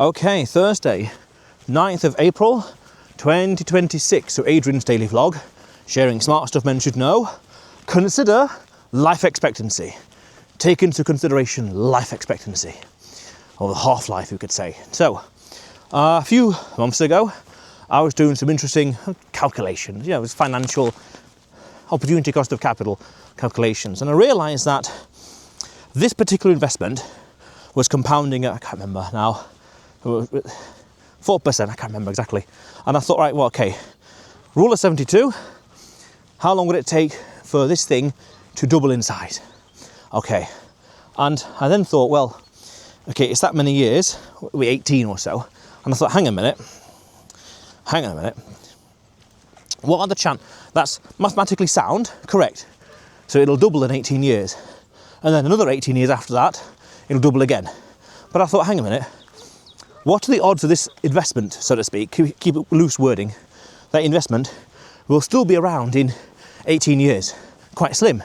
Okay, Thursday, 9th of April, 2026. So Adrian's daily vlog, sharing smart stuff men should know. Consider life expectancy. Take into consideration life expectancy, or the half-life, you could say. So, a few months ago, I was doing some interesting calculations. You know, it was financial opportunity cost of capital calculations. And I realised that this particular investment was compounding at, I can't remember now, 4%, I can't remember exactly. And I thought, right, well, okay, rule of 72, how long would it take for this thing to double in size? Okay, and I then thought, well, okay, it's that many years, we're 18 or so, and I thought, hang on a minute, what are the chances? That's mathematically sound, correct. So it'll double in 18 years. And then another 18 years after that, it'll double again. But I thought, hang a minute, what are the odds of this investment, so to speak, keep it loose wording, that investment will still be around in 18 years? Quite slim.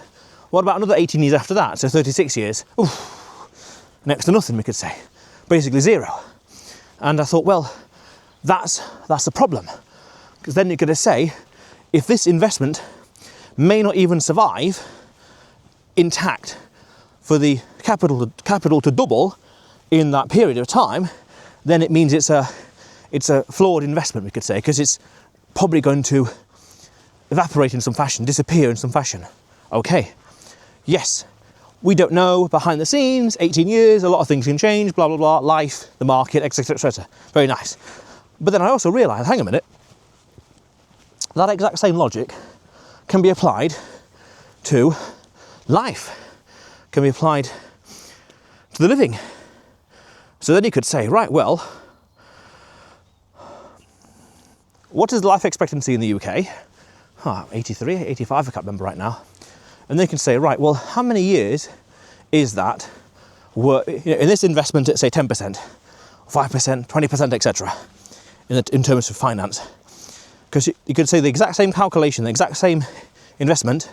What about another 18 years after that, so 36 years? Oof, next to nothing, we could say. Basically zero. And I thought, well, that's the problem. Because then you're going to say, if this investment may not even survive intact for the capital to double in that period of time, then it means it's a flawed investment, we could say, because it's probably going to evaporate in some fashion, disappear in some fashion. Okay, yes, we don't know behind the scenes, 18 years, a lot of things can change, blah, blah, blah, life, the market, etc., etc. Very nice. But then I also realised, hang a minute, that exact same logic can be applied to life, can be applied to the living. So then you could say, right, well, what is life expectancy in the UK? 83, 85, I can't remember right now. And they can say, right, well, how many years is that in this investment at, say, 10%, 5%, 20%, etc., in terms of finance? Because you could say the exact same calculation, the exact same investment,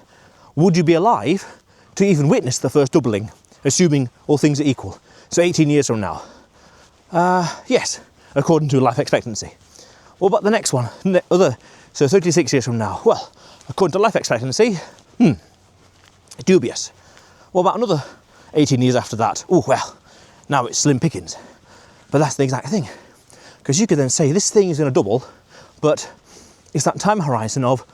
would you be alive to even witness the first doubling, assuming all things are equal? So 18 years from now. Yes, according to life expectancy. What about the next one? So 36 years from now. Well, according to life expectancy, dubious. What about another 18 years after that? Oh, well, now it's slim pickings. But that's the exact thing. Because you could then say this thing is going to double, but it's that time horizon of,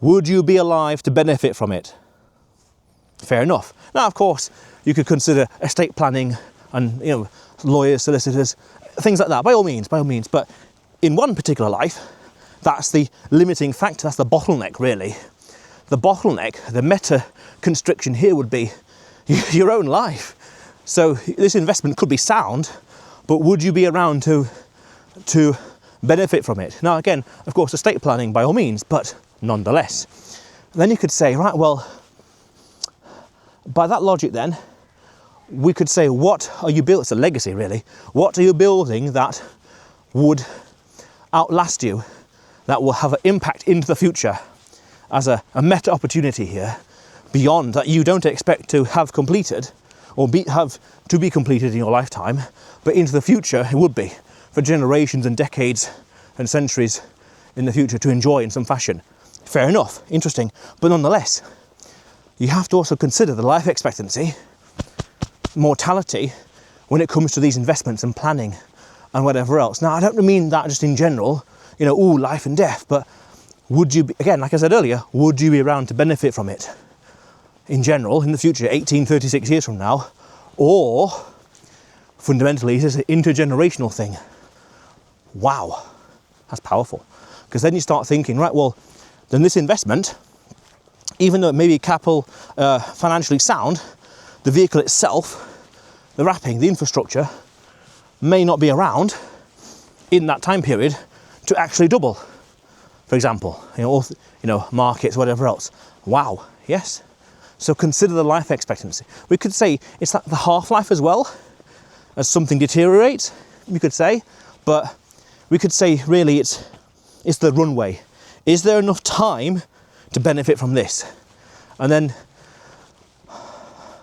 would you be alive to benefit from it? Fair enough. Now, of course, you could consider estate planning and, you know, lawyers, solicitors, things like that, by all means. But in one particular life, that's the limiting factor, that's the bottleneck, really. The bottleneck, the meta constriction here would be your own life. So this investment could be sound, but would you be around to benefit from it? Now, again, of course, estate planning, by all means, but nonetheless. Then you could say, right, well, by that logic then, we could say, what are you building? It's a legacy, really. What are you building that would outlast you, that will have an impact into the future as a meta opportunity here, beyond that you don't expect to have completed or have to be completed in your lifetime, but into the future it would be for generations and decades and centuries in the future to enjoy in some fashion. Fair enough, interesting, but nonetheless, you have to also consider the life expectancy, mortality, when it comes to these investments and planning and whatever else. Now, I don't mean that just in general, you know, life and death, but would you be, again, like I said earlier, would you be around to benefit from it in general in the future, 36 years from now? Or fundamentally, is this an intergenerational thing? Wow, that's powerful. Because then you start thinking, right, well, then this investment, even though it may be capital financially sound, the vehicle itself, the wrapping, the infrastructure, may not be around in that time period to actually double, for example, markets, whatever else. Wow, yes. So consider the life expectancy. We could say it's that the half-life as well, as something deteriorates, we could say, but we could say really it's the runway. Is there enough time to benefit from this? And then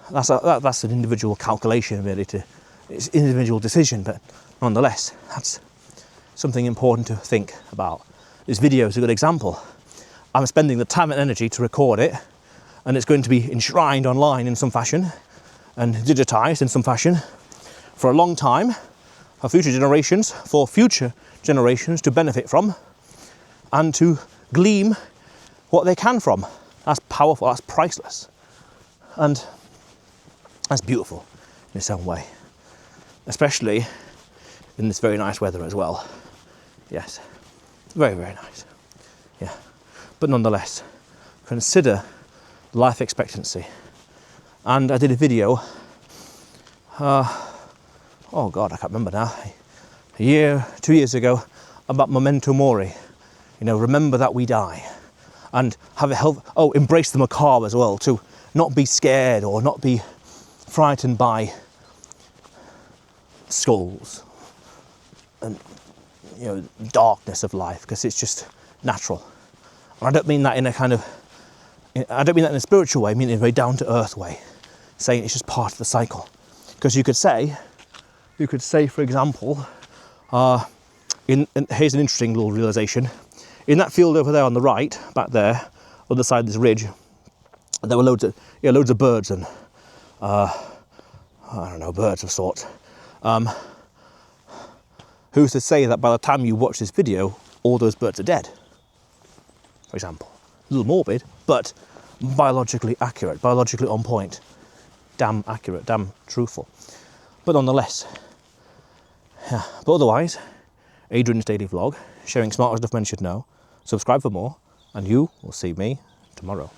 that's an individual calculation really to it's an individual decision, but nonetheless, that's something important to think about. This video is a good example. I'm spending the time and energy to record it, and it's going to be enshrined online in some fashion and digitized in some fashion for a long time for future generations to benefit from and to glean what they can from. That's powerful, that's priceless, and that's beautiful in its own way, especially in this very nice weather as well. Yes, very, very nice. Yeah, but nonetheless, consider life expectancy. And I did a video, oh God, I can't remember now, 2 years ago, about memento mori. You know, remember that we die. And have a embrace the macabre as well, to not be scared or not be frightened by skulls and, you know, darkness of life, because it's just natural. And I don't mean that in a spiritual way, I mean in a very down-to-earth way, saying it's just part of the cycle. Because you could say, for example, here's an interesting little realization. In that field over there on the right, back there, other side of this ridge, there were loads of birds and I don't know, birds of sorts. Who's to say that by the time you watch this video, all those birds are dead? For example, a little morbid, but biologically accurate, biologically on point, damn accurate, damn truthful. But nonetheless, yeah. But otherwise, Adrian's daily vlog, sharing smart stuff men should know. Subscribe for more, and you will see me tomorrow.